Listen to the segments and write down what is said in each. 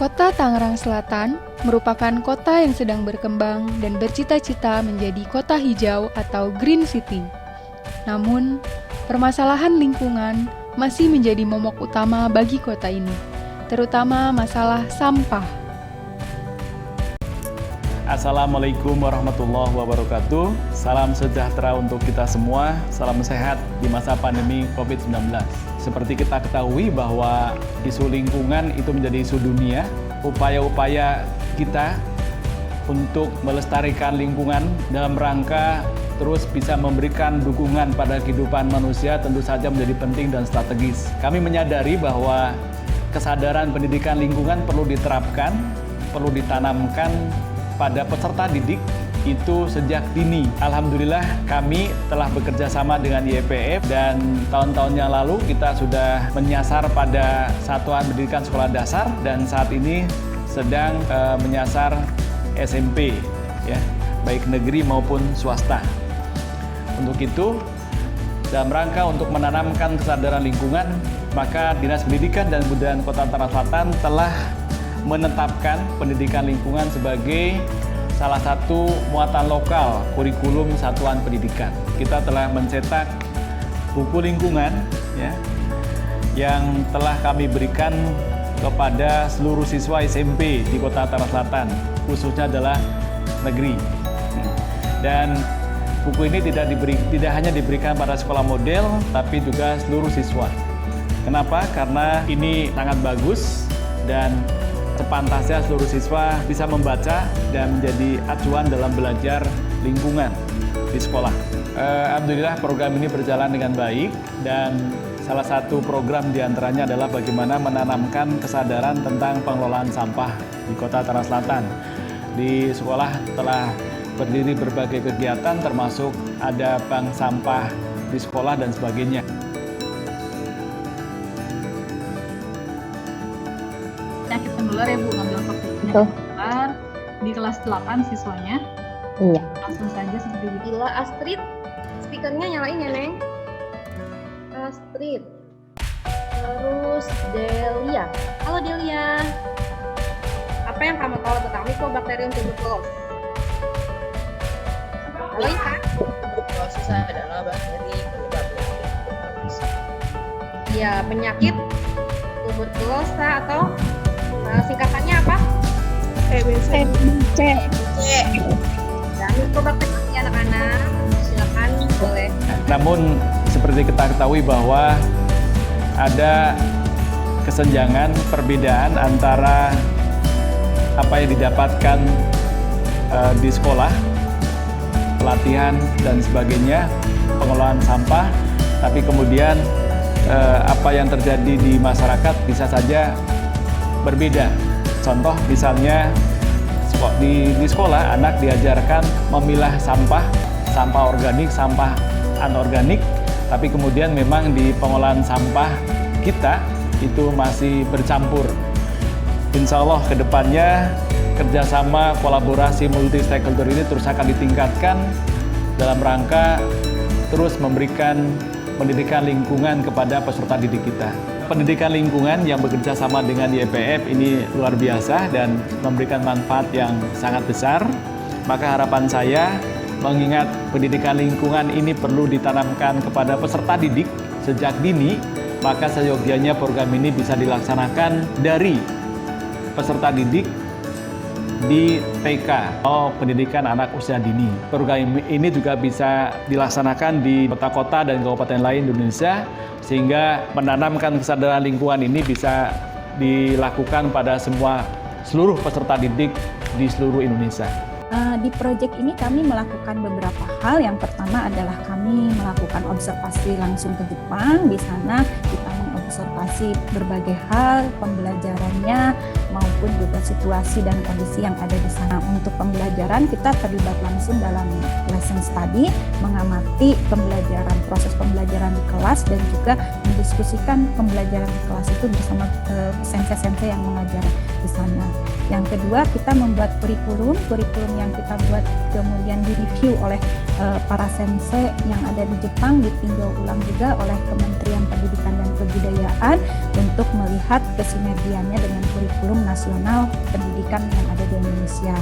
Kota Tangerang Selatan merupakan kota yang sedang berkembang dan bercita-cita menjadi kota hijau atau Green City. Namun, permasalahan lingkungan masih menjadi momok utama bagi kota ini, terutama masalah sampah. Assalamualaikum warahmatullahi wabarakatuh. Salam sejahtera untuk kita semua. Salam sehat di masa pandemi COVID-19. Seperti kita ketahui bahwa isu lingkungan itu menjadi isu dunia. Upaya-upaya kita untuk melestarikan lingkungan dalam rangka terus bisa memberikan dukungan pada kehidupan manusia tentu saja menjadi penting dan strategis. Kami menyadari bahwa kesadaran pendidikan lingkungan perlu diterapkan, perlu ditanamkan pada peserta didik itu sejak dini. Alhamdulillah kami telah bekerja sama dengan YPF dan tahun-tahun yang lalu kita sudah menyasar pada satuan pendidikan sekolah dasar dan saat ini sedang menyasar SMP, ya, baik negeri maupun swasta. Untuk itu, dalam rangka untuk menanamkan kesadaran lingkungan, maka Dinas Pendidikan dan Kebudayaan Kota Tangerang Selatan telah menetapkan pendidikan lingkungan sebagai salah satu muatan lokal kurikulum satuan pendidikan. Kita telah mencetak buku lingkungan, ya, yang telah kami berikan kepada seluruh siswa SMP di Kota Tangerang Selatan, khususnya adalah negeri. Dan buku ini tidak hanya diberikan pada sekolah model, tapi juga seluruh siswa. Kenapa? Karena ini sangat bagus dan sepantasnya seluruh siswa bisa membaca dan menjadi acuan dalam belajar lingkungan di sekolah. Alhamdulillah program ini berjalan dengan baik dan salah satu program diantaranya adalah bagaimana menanamkan kesadaran tentang pengelolaan sampah di Kota Tangerang Selatan. Di sekolah telah berdiri berbagai kegiatan termasuk ada bank sampah di sekolah dan sebagainya. Penyakit menular ya Bu, ngambil topik penyakit menular di kelas 8 siswanya. Iya. Langsung saja seperti itu. Gila, Astrid, speakernya nyalain ya, Neng. Astrid. Terus Delia. Halo Delia. Apa yang kamu tahu tentang Mycobacterium tuberculosis? Halo Ika. Tuberkulosis adalah bakteri penyebab penyakit tuberkulosis. Iya, penyakit tuberkulosa atau singkatannya apa? TBC. Dan Mycobacterium ya anak-anak. Silakan boleh. Namun seperti kita ketahui bahwa ada kesenjangan, perbedaan antara apa yang didapatkan di sekolah, pelatihan dan sebagainya, pengelolaan sampah, tapi kemudian apa yang terjadi di masyarakat bisa saja berbeda. Contoh misalnya di sekolah anak diajarkan memilah sampah organik, sampah anorganik, tapi kemudian memang di pengolahan sampah kita itu masih bercampur. Insya Allah ke depannya kerjasama kolaborasi multi stakeholder ini terus akan ditingkatkan dalam rangka terus memberikan pendidikan lingkungan kepada peserta didik kita. Pendidikan lingkungan yang bekerja sama dengan YPF ini luar biasa dan memberikan manfaat yang sangat besar. Maka harapan saya, mengingat pendidikan lingkungan ini perlu ditanamkan kepada peserta didik sejak dini, maka seyogianya program ini bisa dilaksanakan dari peserta didik di TK atau pendidikan anak usia dini. Program ini juga bisa dilaksanakan di kota-kota dan kabupaten lain di Indonesia, sehingga menanamkan kesadaran lingkungan ini bisa dilakukan pada seluruh peserta didik di seluruh Indonesia. Di proyek ini kami melakukan beberapa hal. Yang pertama adalah kami melakukan observasi langsung ke Jepang. Di sana kita mengobservasi berbagai hal, pembelajarannya maupun juga situasi dan kondisi yang ada di sana. Untuk pembelajaran kita terlibat langsung dalam lesson study, mengamati pembelajaran, proses pembelajaran di kelas dan juga mendiskusikan pembelajaran di kelas itu bersama sensei-sensei yang mengajar. di sana. Yang kedua, kita membuat kurikulum yang kita buat kemudian direview oleh para sensei yang ada di Jepang, ditinjau ulang juga oleh Kementerian Pendidikan dan Kebudayaan untuk melihat kesinergiannya dengan kurikulum nasional pendidikan yang ada di Indonesia.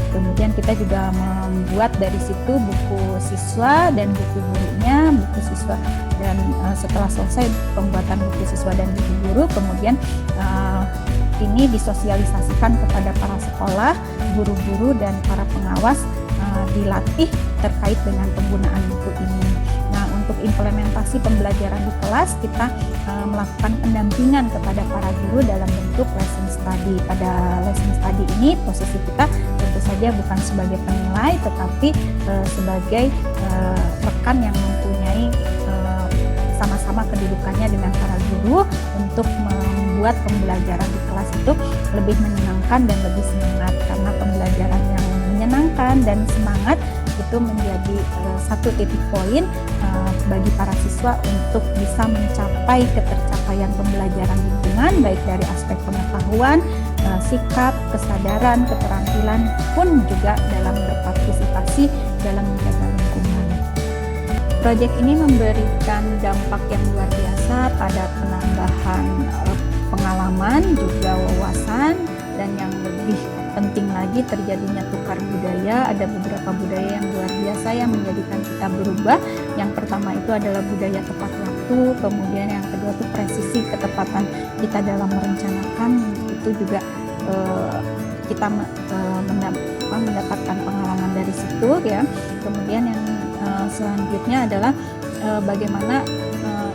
Kemudian kita juga membuat dari situ buku siswa dan buku gurunya, buku siswa dan setelah selesai pembuatan buku siswa dan buku guru, kemudian ini disosialisasikan kepada para sekolah, guru-guru dan para pengawas, dilatih terkait dengan penggunaan buku ini. Nah, untuk implementasi pembelajaran di kelas, kita melakukan pendampingan kepada para guru dalam bentuk lesson study. Pada lesson study ini posisi kita tentu saja bukan sebagai penilai, tetapi sebagai rekan yang mempunyai sama-sama kedudukannya dengan para guru untuk membuat pembelajaran di kelas itu lebih menyenangkan dan lebih semangat, karena pembelajaran yang menyenangkan dan semangat itu menjadi satu titik poin bagi para siswa untuk bisa mencapai ketercapaian pembelajaran lingkungan, baik dari aspek pengetahuan, sikap, kesadaran, keterampilan pun juga dalam berpartisipasi dalam menjaga lingkungan. Proyek ini memberikan dampak yang luar biasa pada penambahan pengalaman, juga wawasan, dan yang lebih penting lagi terjadinya tukar budaya. Ada beberapa budaya yang luar biasa yang menjadikan kita berubah. Yang pertama itu adalah budaya tepat waktu, kemudian yang kedua itu presisi, ketepatan kita dalam merencanakan, itu juga kita mendapatkan pengalaman dari situ ya. Kemudian yang selanjutnya adalah bagaimana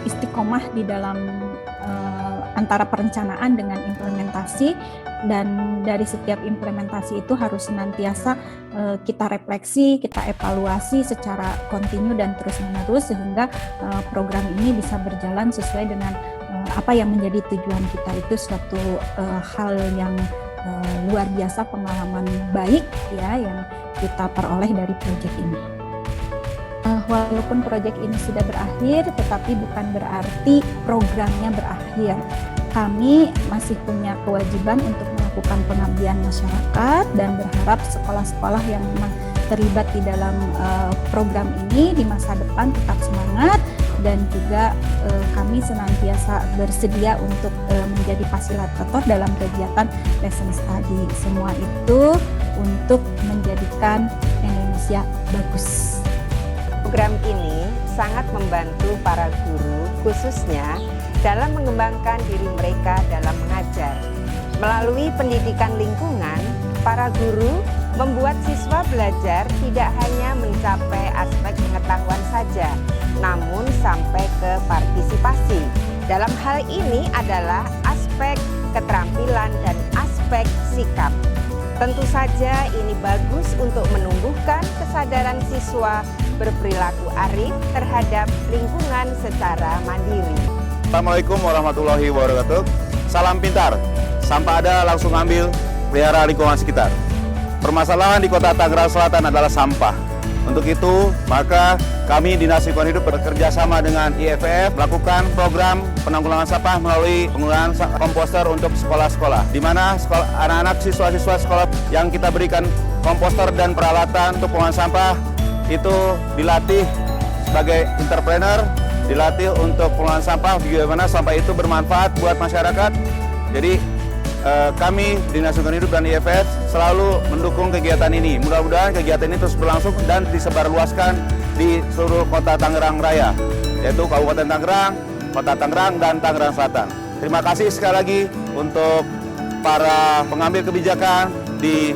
istiqomah di dalam antara perencanaan dengan implementasi, dan dari setiap implementasi itu harus senantiasa kita refleksi, kita evaluasi secara kontinu dan terus-menerus sehingga program ini bisa berjalan sesuai dengan apa yang menjadi tujuan kita. Itu suatu hal yang luar biasa, pengalaman baik ya yang kita peroleh dari proyek ini. Walaupun proyek ini sudah berakhir, tetapi bukan berarti programnya berakhir. Kami masih punya kewajiban untuk melakukan pengabdian masyarakat dan berharap sekolah-sekolah yang memang terlibat di dalam program ini di masa depan tetap semangat, dan juga kami senantiasa bersedia untuk menjadi fasilitator dalam kegiatan lesson study. Semua itu untuk menjadikan Indonesia bagus. Program ini sangat membantu para guru, khususnya dalam mengembangkan diri mereka dalam mengajar. Melalui pendidikan lingkungan, para guru membuat siswa belajar tidak hanya mencapai aspek pengetahuan saja, namun sampai ke partisipasi. Dalam hal ini adalah aspek keterampilan dan aspek sikap. Tentu saja ini bagus untuk menumbuhkan kesadaran siswa berperilaku arif terhadap lingkungan secara mandiri. Assalamualaikum warahmatullahi wabarakatuh. Salam pintar, sampah ada langsung ambil, pelihara lingkungan sekitar. Permasalahan di Kota Tangerang Selatan adalah sampah. Untuk itu, maka kami Dinas Lingkungan Hidup bekerja sama dengan IFF melakukan program penanggulangan sampah melalui penggunaan komposter untuk sekolah-sekolah, di mana anak-anak siswa-siswa sekolah yang kita berikan komposter dan peralatan untuk pengolahan sampah itu dilatih sebagai entrepreneur, dilatih untuk pengolahan sampah, bagaimana sampah itu bermanfaat buat masyarakat. Jadi kami Dinas Lingkungan Hidup dan IFF selalu mendukung kegiatan ini. Mudah-mudahan kegiatan ini terus berlangsung dan disebarluaskan di seluruh Kota Tangerang Raya, yaitu Kabupaten Tangerang, Kota Tangerang, dan Tangerang Selatan. Terima kasih sekali lagi untuk para pengambil kebijakan di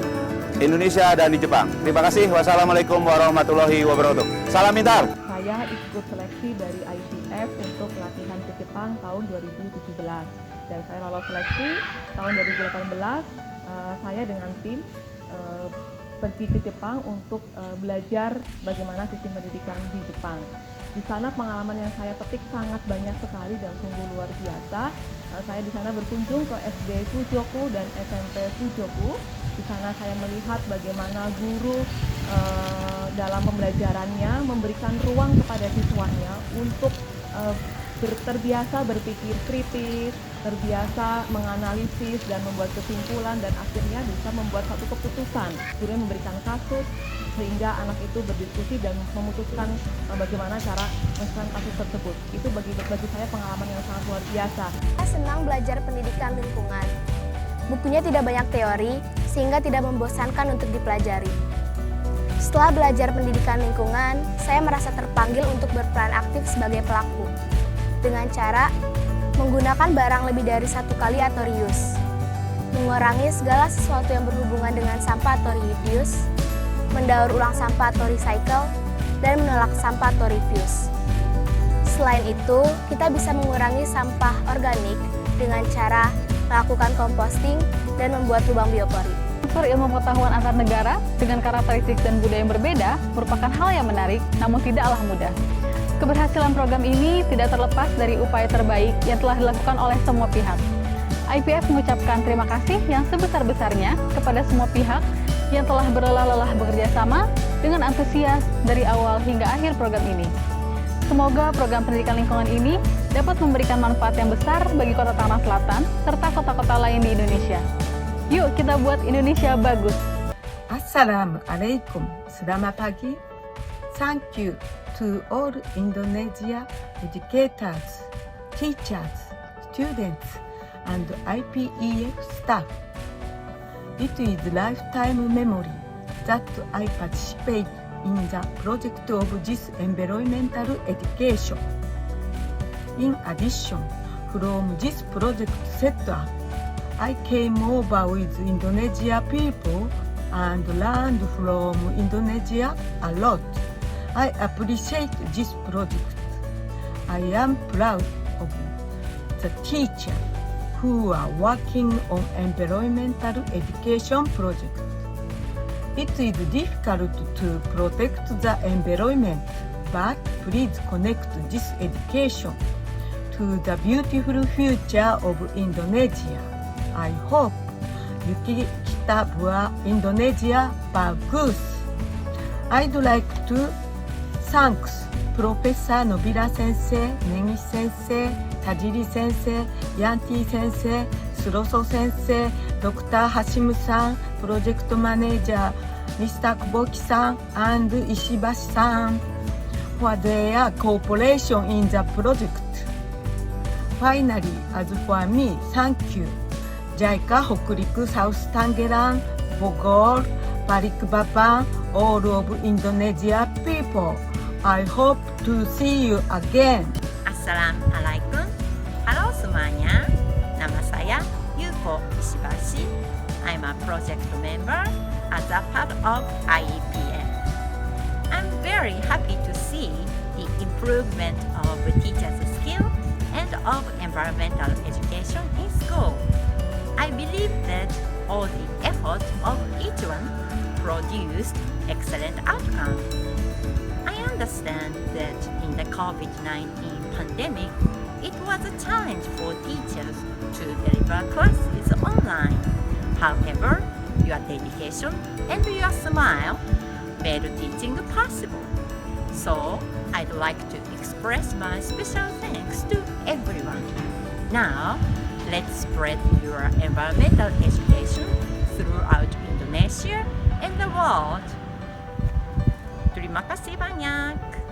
Indonesia dan di Jepang. Terima kasih. Wassalamualaikum warahmatullahi wabarakatuh. Salam pintar. Saya ikut seleksi dari ITF untuk latihan ke Jepang tahun 2017. Dan saya lolos seleksi tahun 2018. Saya dengan tim pergi ke Jepang untuk belajar bagaimana sistem pendidikan di Jepang. Di sana pengalaman yang saya petik sangat banyak sekali dan sungguh luar biasa. Saya di sana berkunjung ke SD Fujoku dan SMP Fujoku. Di sana saya melihat bagaimana guru dalam pembelajarannya memberikan ruang kepada siswanya untuk terbiasa berpikir kritis, terbiasa menganalisis dan membuat kesimpulan, dan akhirnya bisa membuat satu keputusan. Guru memberikan kasus sehingga anak itu berdiskusi dan memutuskan bagaimana cara menyelesaikan kasus tersebut. Itu bagi saya pengalaman yang sangat luar biasa. Saya senang belajar pendidikan lingkungan. Bukunya tidak banyak teori, sehingga tidak membosankan untuk dipelajari. Setelah belajar pendidikan lingkungan, saya merasa terpanggil untuk berperan aktif sebagai pelaku dengan cara menggunakan barang lebih dari satu kali atau reuse, mengurangi segala sesuatu yang berhubungan dengan sampah atau reuse, mendaur ulang sampah atau recycle, dan menolak sampah atau refuse. Selain itu, kita bisa mengurangi sampah organik dengan cara melakukan composting dan membuat lubang biopori. Transfer ilmu pengetahuan antar negara dengan karakteristik dan budaya yang berbeda merupakan hal yang menarik, namun tidaklah mudah. Keberhasilan program ini tidak terlepas dari upaya terbaik yang telah dilakukan oleh semua pihak. IPF mengucapkan terima kasih yang sebesar-besarnya kepada semua pihak yang telah berlelah-lelah bekerja sama dengan antusias dari awal hingga akhir program ini. Semoga program pendidikan lingkungan ini dapat memberikan manfaat yang besar bagi Kota Tangerang Selatan serta kota-kota lain di Indonesia. Yuk kita buat Indonesia bagus. Assalamualaikum, selamat pagi. Thank you to all Indonesia educators, teachers, students, and IPEF staff. It is lifetime memory that I participate in the project of this environmental education. In addition, from this project setup, I came over with Indonesia people and learned from Indonesia a lot. I appreciate this project. I am proud of the teachers who are working on environmental education project. It is difficult to protect the environment, but please connect this education to the beautiful future of Indonesia. I hope kita buat Indonesia bagus. I'd like to thank Professor Nobila Sensei, Negi Sensei, Tajiri Sensei, Yanti Sensei, Suroso Sensei, Dr. Hashimu-san, Project Manager Mr. Kuboki-san, and Ishibashi-san for their cooperation in the project. Finally, as for me, thank you. JICA Hokuriku South Tangerang, Bogor, Balikpapan, all of Indonesia people. I hope to see you again. Assalamualaikum. Halo semuanya. Nama saya Yuko Ishibashi. I'm a project member as a part of IEPF. I'm very happy to see the improvement of teachers' skill and of environmental education in school. I believe that all the efforts of each one produced excellent outcomes. I understand that in the COVID-19 pandemic, it was a challenge for teachers to deliver classes online. However, your dedication and your smile made teaching possible. So, I'd like to express my special thanks to everyone. Now, let's spread your environmental education throughout Indonesia and the world. Terima kasih banyak.